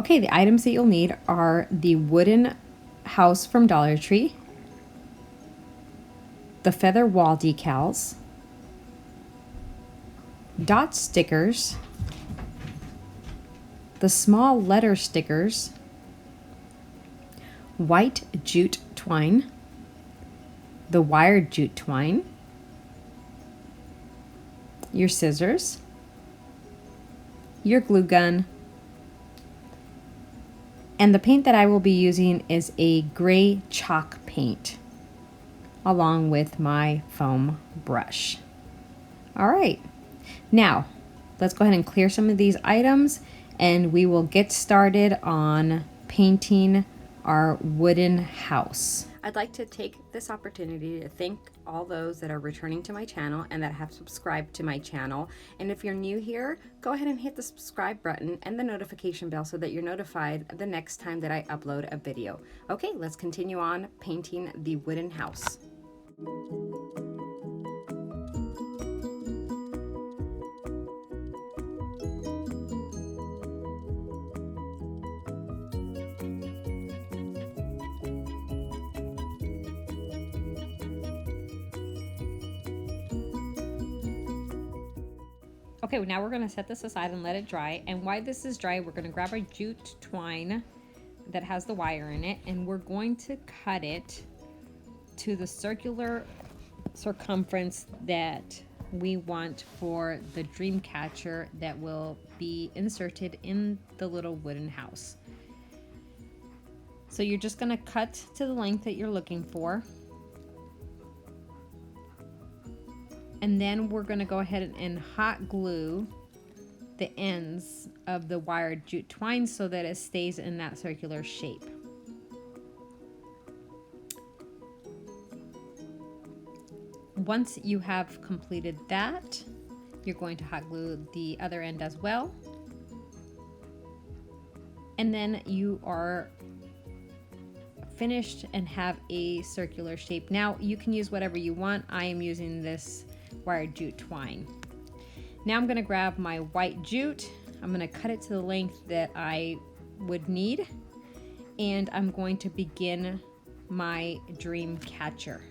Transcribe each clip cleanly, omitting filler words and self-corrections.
Okay, the items that you'll need are the wooden house from Dollar Tree, the feather wall decals, dot stickers, the small letter stickers, white jute twine, the wired jute twine, your scissors, your glue gun, and the paint that I will be using is a gray chalk paint, along with my foam brush. All right, now let's go ahead and clear some of these items and we will get started on painting our wooden house. I'd like to take this opportunity to thank all those that are returning to my channel and that have subscribed to my channel. And if you're new here, go ahead and hit the subscribe button and the notification bell so that you're notified the next time that I upload a video. Okay, let's continue on painting the wooden house. Okay, now we're going to set this aside and let it dry. And while this is dry, we're going to grab our jute twine that has the wire in it, and we're going to cut it to the circular circumference that we want for the dream catcher that will be inserted in the little wooden house. So you're just going to cut to the length that you're looking for. And then we're going to go ahead and hot glue the ends of the wired jute twine so that it stays in that circular shape. Once you have completed that, you're going to hot glue the other end as well. And then you are finished and have a circular shape. Now you can use whatever you want. I am using this wired jute twine. Now I'm going to grab my white jute. I'm going to cut it to the length that I would need, and I'm going to begin my dream catcher.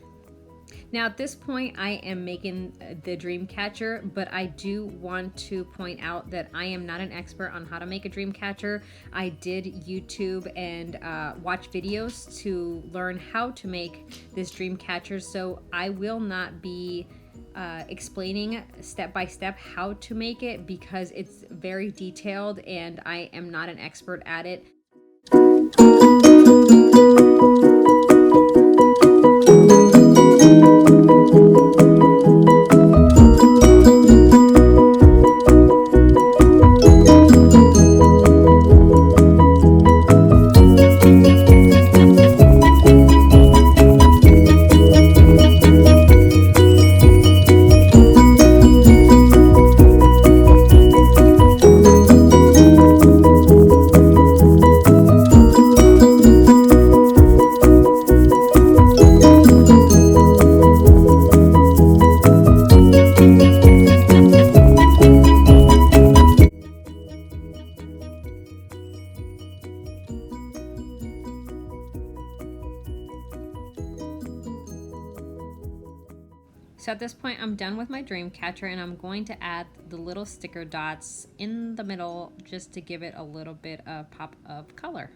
Now at this point I am making the dream catcher, but I do want to point out that I am not an expert on how to make a dream catcher. I did YouTube and watch videos to learn how to make this dream catcher, so I will not be explaining step by step how to make it because it's very detailed and I am not an expert at it. So at this point I'm done with my dream catcher and I'm going to add the little sticker dots in the middle just to give it a little bit of pop of color.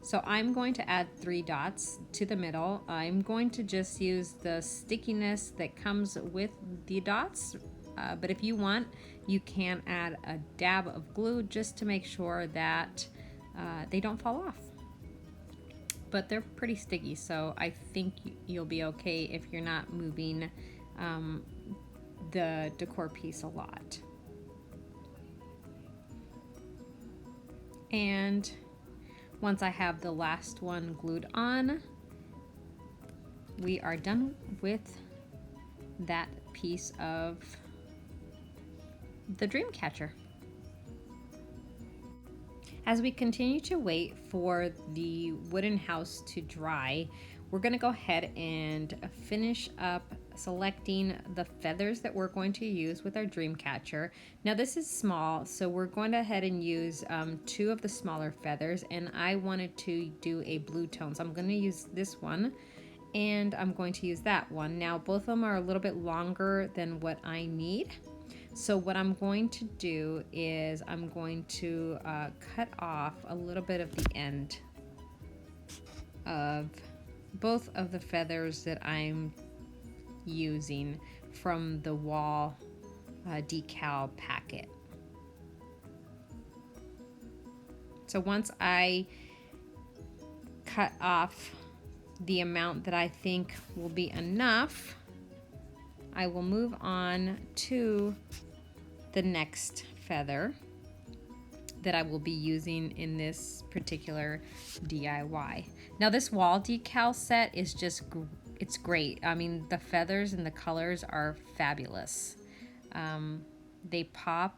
So I'm going to add 3 dots to the middle. I'm going to just use the stickiness that comes with the dots, but if you want, you can add a dab of glue just to make sure that they don't fall off. But they're pretty sticky, so I think you'll be okay if you're not moving the decor piece a lot. And once I have the last one glued on, we are done with that piece of the dream catcher. As we continue to wait for the wooden house to dry, we're going to go ahead and finish up selecting the feathers that we're going to use with our dream catcher. Now this is small, so we're going to ahead and use 2 of the smaller feathers, and I wanted to do a blue tone, so I'm going to use this one and I'm going to use that one. Now both of them are a little bit longer than what I need. So what I'm going to do is I'm going to cut off a little bit of the end of both of the feathers that I'm using from the wall decal packet. So once I cut off the amount that I think will be enough, I will move on to the next feather that I will be using in this particular DIY. Now this wall decal set is just, it's great. I mean, the feathers and the colors are fabulous. They pop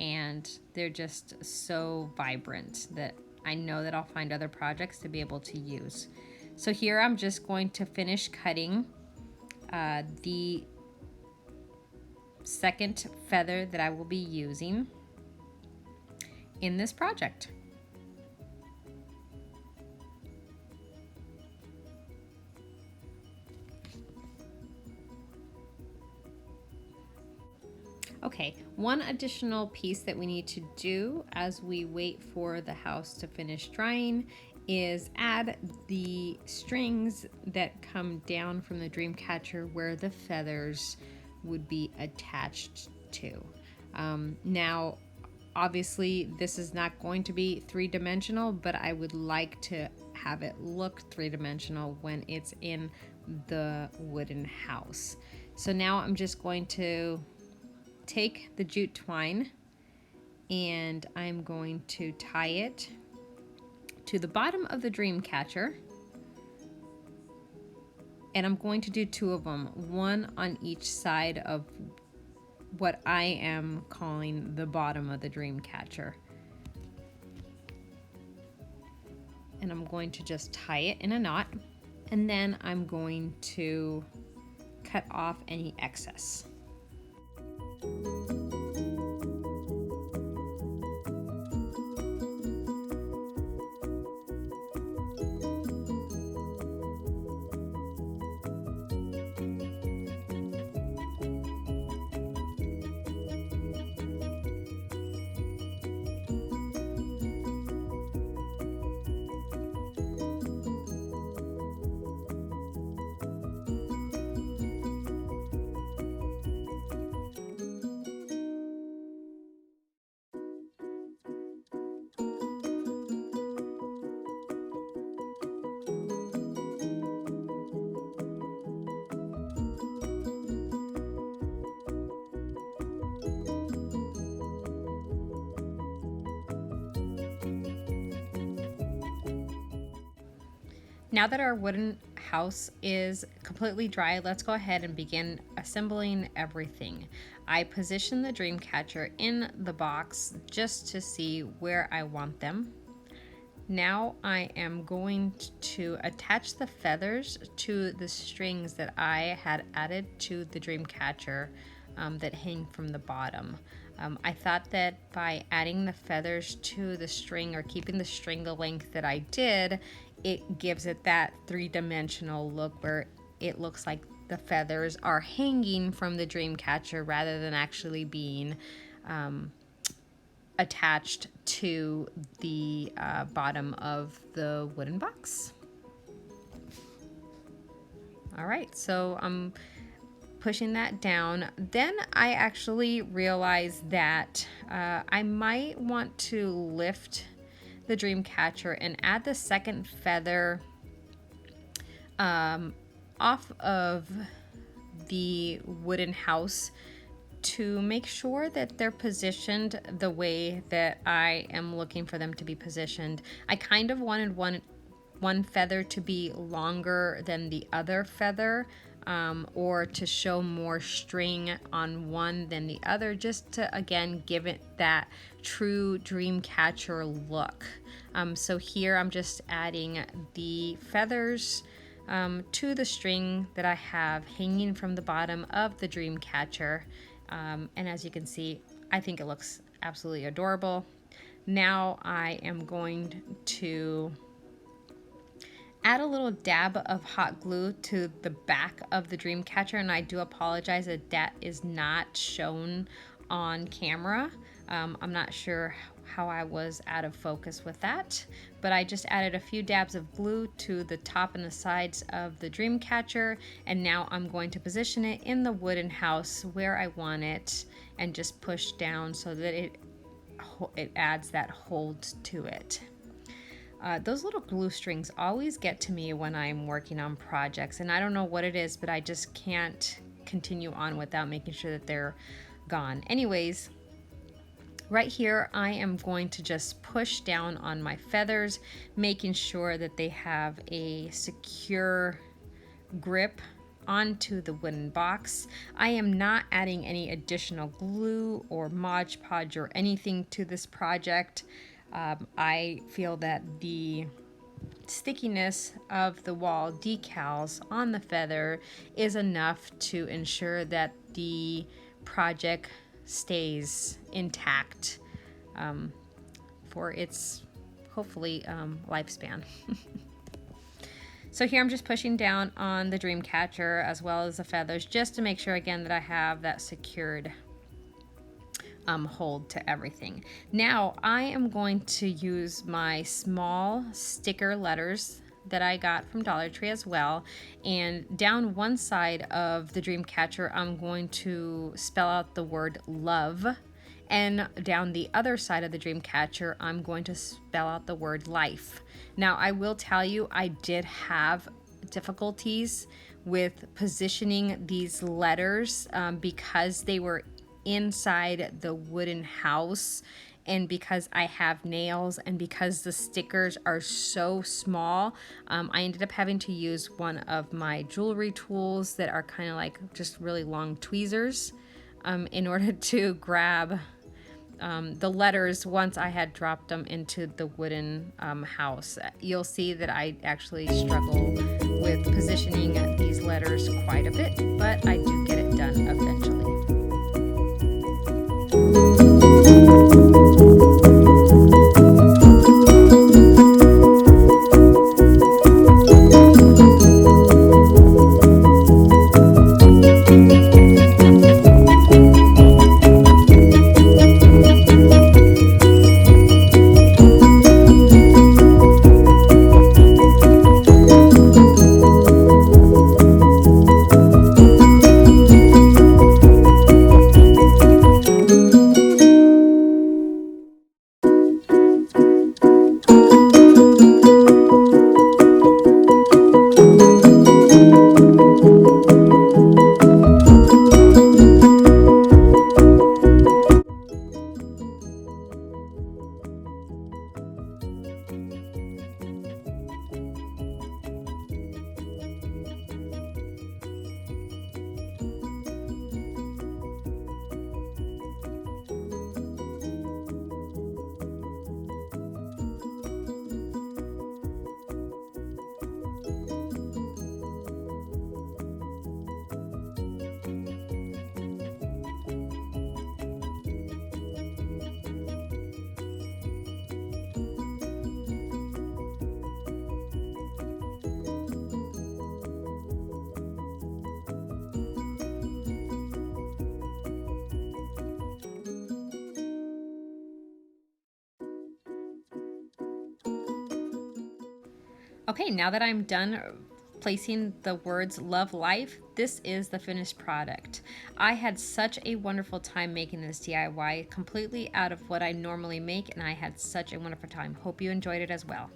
and they're just so vibrant that I know that I'll find other projects to be able to use. So here I'm just going to finish cutting the second feather that I will be using in this project. Okay, one additional piece that we need to do as we wait for the house to finish drying is add the strings that come down from the dream catcher where the feathers would be attached to. Now obviously this is not going to be 3-dimensional, but I would like to have it look 3-dimensional when it's in the wooden house. So now I'm just going to take the jute twine and I'm going to tie it to the bottom of the dream catcher, and I'm going to do 2 of them, one on each side of what I am calling the bottom of the dream catcher. And I'm going to just tie it in a knot, and then I'm going to cut off any excess. Now that our wooden house is completely dry, let's go ahead and begin assembling everything. I position the dream catcher in the box just to see where I want them. Now I am going to attach the feathers to the strings that I had added to the dream catcher that hang from the bottom. I thought that by adding the feathers to the string or keeping the string the length that I did, it gives it that 3-dimensional look where it looks like the feathers are hanging from the dream catcher rather than actually being attached to the bottom of the wooden box. All right, so I'm pushing that down. Then I actually realized that I might want to lift the dream catcher and add the second feather off of the wooden house to make sure that they're positioned the way that I am looking for them to be positioned. I kind of wanted one feather to be longer than the other feather, or to show more string on one than the other, just to again give it that true dream catcher look. So here I'm just adding the feathers to the string that I have hanging from the bottom of the Dream Catcher. And as you can see, I think it looks absolutely adorable. Now I am going to add a little dab of hot glue to the back of the Dream Catcher, and I do apologize that that is not shown on camera. I'm not sure how I was out of focus with that, but I just added a few dabs of glue to the top and the sides of the Dream Catcher, and now I'm going to position it in the wooden house where I want it and just push down so that it adds that hold to it. Those little glue strings always get to me when I'm working on projects, and I don't know what it is, but I just can't continue on without making sure that they're gone. Anyways, right here I am going to just push down on my feathers, making sure that they have a secure grip onto the wooden box. I am not adding any additional glue or Mod Podge or anything to this project. I feel that the stickiness of the wall decals on the feather is enough to ensure that the project stays intact for its hopefully lifespan. So here I'm just pushing down on the Dream Catcher as well as the feathers just to make sure again that I have that secured hold to everything. Now I am going to use my small sticker letters that I got from Dollar Tree as well, and down one side of the Dream Catcher I'm going to spell out the word love, and down the other side of the Dream Catcher I'm going to spell out the word life. Now I will tell you I did have difficulties with positioning these letters because they were inside the wooden house, and because I have nails and because the stickers are so small, I ended up having to use one of my jewelry tools that are kind of like just really long tweezers in order to grab the letters once I had dropped them into the wooden house. You'll see that I actually struggle with positioning these letters quite a bit, but I do get it done eventually. Okay, now that I'm done placing the words love life, this is the finished product. I had such a wonderful time making this DIY, completely out of what I normally make, and I had such a wonderful time. Hope you enjoyed it as well.